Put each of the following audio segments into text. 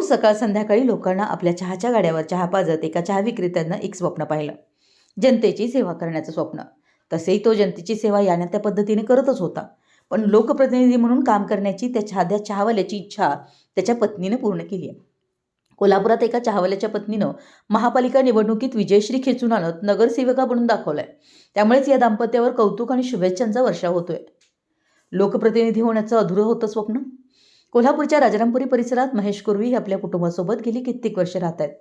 रोज सकाळ संध्याकाळी लोकांना आपल्या चहाच्या गाड्यावर चहा पाजत एका चहा विक्रेत्यानं एक स्वप्न पाहिलं, जनतेची सेवा करण्याचं स्वप्न. तसेही तो जनतेची सेवा याने त्या पद्धतीने करतच होता, पण लोकप्रतिनिधी म्हणून काम करण्याची त्या साध्या चहावाल्याची इच्छा त्याच्या पत्नीने पूर्ण केली आहे. कोल्हापुरात एका चहावाल्याच्या पत्नीनं महापालिका निवडणुकीत विजयश्री खेचून आणत नगरसेविका बनून दाखवलाय. त्यामुळेच या दाम्पत्यावर कौतुक आणि शुभेच्छांचा वर्षाव होतोय. लोकप्रतिनिधी होण्याचं अधुरं होतं स्वप्न. कोल्हापूरच्या राजारामपुरी परिसरात महेश कुर्वी हे आपल्या कुटुंबासोबत गेली कित्येक वर्ष राहत आहेत.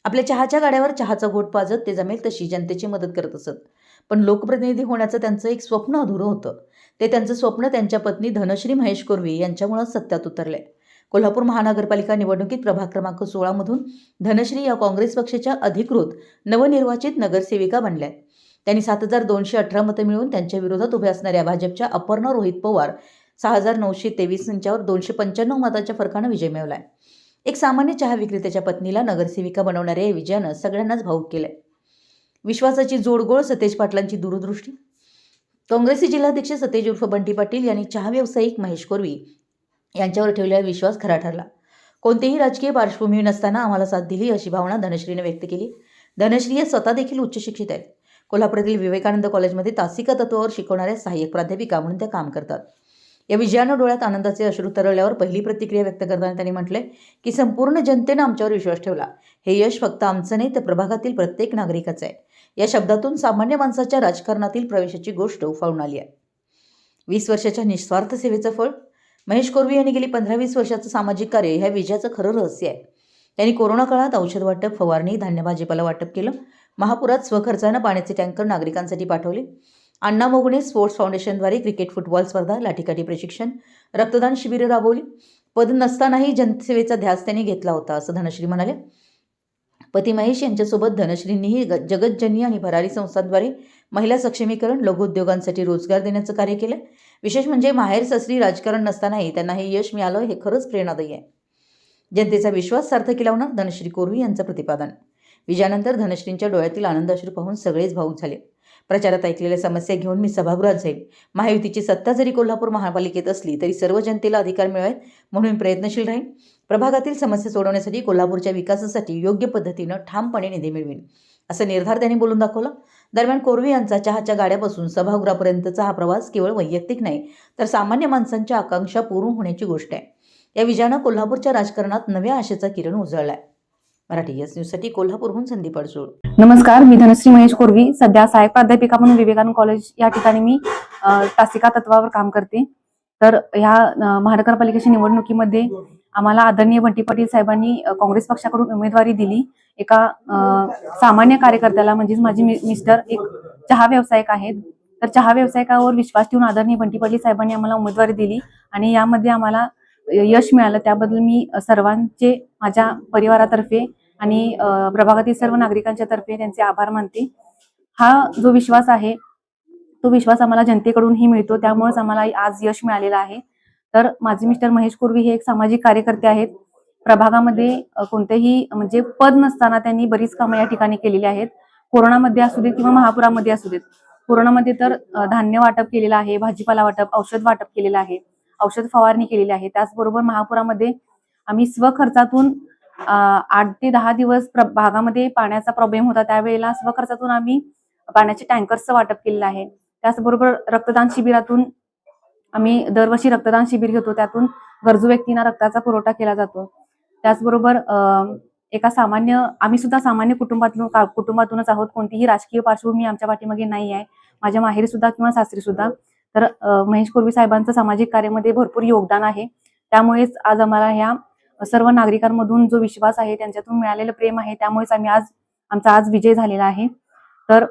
आपल्या चहाच्या गाड्यावर चहाचा घोट पाजत ते जमेल तशी जनतेची मदत करत असत. पण लोकप्रतिनिधी होण्याचं त्यांचं एक स्वप्न अधुरं होतं. ते त्यांचं स्वप्न त्यांच्या पत्नी धनश्री महेश कुर्वी यांच्यामुळे सत्यात उतरले. कोल्हापूर महानगरपालिका निवडणुकीत प्रभाग क्रमांक 16 मधून धनश्री या काँग्रेस पक्षाच्या अधिकृत नवनिर्वाचित नगरसेविका बनल्या. त्यांनी 7,218 मतं मिळवून त्यांच्या विरोधात उभे असणाऱ्या भाजपच्या अपर्णा रोहित पवार 6,923 यांच्यावर 295 मताच्या फरकानं विजय मिळवलाय. एक सामान्य चहा विक्रेत्याच्या पत्नीला नगरसेविका बनवणाऱ्या या विजयानं सगळ्यांनाच भावूक केलंय. विश्वासाची जोडगोळ सतेज पाटलांची दूरदृष्टी. काँग्रेसचे जिल्हाध्यक्ष सतेज उर्फ बंटी पाटील यांनी चहा व्यावसायिक महेश कुर्वी यांच्यावर ठेवलेला विश्वास खरा ठरला. कोणतीही राजकीय पार्श्वभूमी नसताना आम्हाला साथ दिली अशी भावना धनश्रीने व्यक्त केली. धनश्री या स्वतः देखील उच्च शिक्षित आहेत. कोल्हापुरातील विवेकानंद कॉलेजमध्ये तासिका तत्वावर शिकवणाऱ्या सहाय्यक प्राध्यापिका म्हणून त्या काम करतात. या विजयानं डोळ्यात आनंदाचे अश्रू तरळल्यावर पहिली प्रतिक्रिया व्यक्त करताना त्यांनी म्हटले की संपूर्ण जनतेनं आमच्यावर विश्वास ठेवला. हे यश फक्त आमचं नाही तर प्रभागातील प्रत्येक नागरिकाचं आहे. या शब्दातून सामान्य माणसाच्या राजकारणातील प्रवेशाची गोष्ट उफाळून आली आहे. 20 वर्षाच्या निस्वार्थ सेवेचं फळ. महेश कुर्वी यांनी गेली 15-20 वर्षाचं सामाजिक कार्य ह्या विजयाचं खरं रहस्य आहे. त्यांनी कोरोना काळात औषध वाटप, फवारणी, धान्य भाजीपाला वाटप केलं. महापुरात स्वखर्चानं पाण्याचे टँकर नागरिकांसाठी पाठवले. अण्णा मोगणे स्पोर्ट्स फाउंडेशनद्वारे क्रिकेट, फुटबॉल स्पर्धा, लाठीकाठी प्रशिक्षण, रक्तदान शिबिरं राबवली. पद नसतानाही जनसेवेचा ध्यास त्यांनी घेतला होता असं धनश्री म्हणाले. पती महेश यांच्यासोबत धनश्रींनीही जगतजननी आणि भरारी संस्थांद्वारे महिला सक्षमीकरण, लघुउद्योगांसाठी रोजगार देण्याचं कार्य केलं. विशेष म्हणजे माहेर सासरी राजकारण नसतानाही त्यांना हे यश मिळालं हे खरंच प्रेरणादायी आहे. जनतेचा विश्वास सार्थकी लावणार धनश्री कुर्वी यांचं प्रतिपादन. विजयानंतर धनश्रींच्या डोळ्यातील आनंद अश्रू पाहून सगळेच भावूक झाले. प्रचारात ऐकलेल्या समस्या घेऊन मी सभागृहात जाईल. महायुतीची सत्ता जरी कोल्हापूर महापालिकेत असली तरी सर्व जनतेला अधिकार मिळेल म्हणून प्रयत्नशील राहीन. प्रभागातील समस्या सोडवण्यासाठी, कोल्हापूरच्या विकासासाठी योग्य पद्धतीनं ठामपणे निधी मिळवीन असं निर्धार त्यांनी बोलून दाखवला. दरम्यान कुर्वी यांचा चहाच्या गाड्यापासून सभागृहापर्यंतचा हा प्रवास केवळ वैयक्तिक नाही तर सामान्य माणसांच्या आकांक्षा पूर्ण होण्याची गोष्ट आहे. या विजयानं कोल्हापूरच्या राजकारणात नव्या आशेचा किरण उजळलाय. मराठी एस न्यूजसाठी कोल्हापूरहून संदीप अडसूळ. नमस्कार, मी धनश्री महेश कुर्वी. सध्या सहाय्यक प्राध्यापिका म्हणून विवेकानंद कॉलेज या ठिकाणी मी तासिका तत्वावर काम करते. तर ह्या महानगरपालिकेच्या निवडणुकीमध्ये आम्हाला आदरणीय बंटी पाटील साहेबांनी काँग्रेस पक्षाकडून उमेदवारी दिली. एका सामान्य कार्यकर्त्याला, म्हणजेच माझे मिस्टर एक चहा व्यावसायिक आहेत. तर चहा व्यावसायिकावर विश्वास ठेवून आदरणीय बंटी पाटील साहेबांनी आम्हाला उमेदवारी दिली आणि यामध्ये आम्हाला यश मिळालं. त्याबद्दल मी सर्वांचे, माझ्या परिवारातर्फे आणि प्रभागातील सर्व नागरिकांच्या तर्फे त्यांचे आभार मानते. हा जो विश्वास आहे तो विश्वास आम्हाला जनतेकडूनही मिळतो, त्यामुळेच आम्हाला आज यश मिळालेलं आहे. तर माझे मिस्टर महेश कुर्वी हे एक सामाजिक कार्यकर्ते आहेत. प्रभागामध्ये कोणतेही म्हणजे पद नसताना त्यांनी बरीच कामं या ठिकाणी केलेली आहेत. कोरोनामध्ये असू देत किंवा महापुरामध्ये असू देत. कोरोनामध्ये तर धान्य वाटप केलेलं आहे, भाजीपाला वाटप, औषध वाटप केलेलं आहे, औषध फवारणी केलेली आहे. त्याचबरोबर महापुरामध्ये आम्ही स्वखर्चातून 8 ते 10 दिवस भागामध्ये पाण्याचा प्रॉब्लेम होता, त्यावेळेला स्वखर्चातून आम्ही पाण्याचे टँकर्सचं वाटप केलेलं आहे. त्याचबरोबर रक्तदान शिबिरातून आम्ही दरवर्षी रक्तदान शिबिर घेतो, त्यातून गरजू व्यक्तींना रक्ताचा पुरवठा केला जातो. त्याचबरोबर एका सामान्य, आम्ही सुद्धा सामान्य कुटुंबातूनच आहोत. कोणतीही राजकीय पार्श्वभूमी आमच्या पाठीमागे नाही आहे, माझ्या माहेरी सुद्धा किंवा सासरी सुद्धा. तर महेश कुर्वी साहेबांचं सामाजिक कार्यामध्ये भरपूर योगदान आहे. त्यामुळेच आज आम्हाला ह्या सर्व नागरिकांमधून जो विश्वास आहे, त्यांच्यातून मिळालेलं प्रेम आहे, त्यामुळेच आम्ही आमचा आज विजय झालेला आहे. तर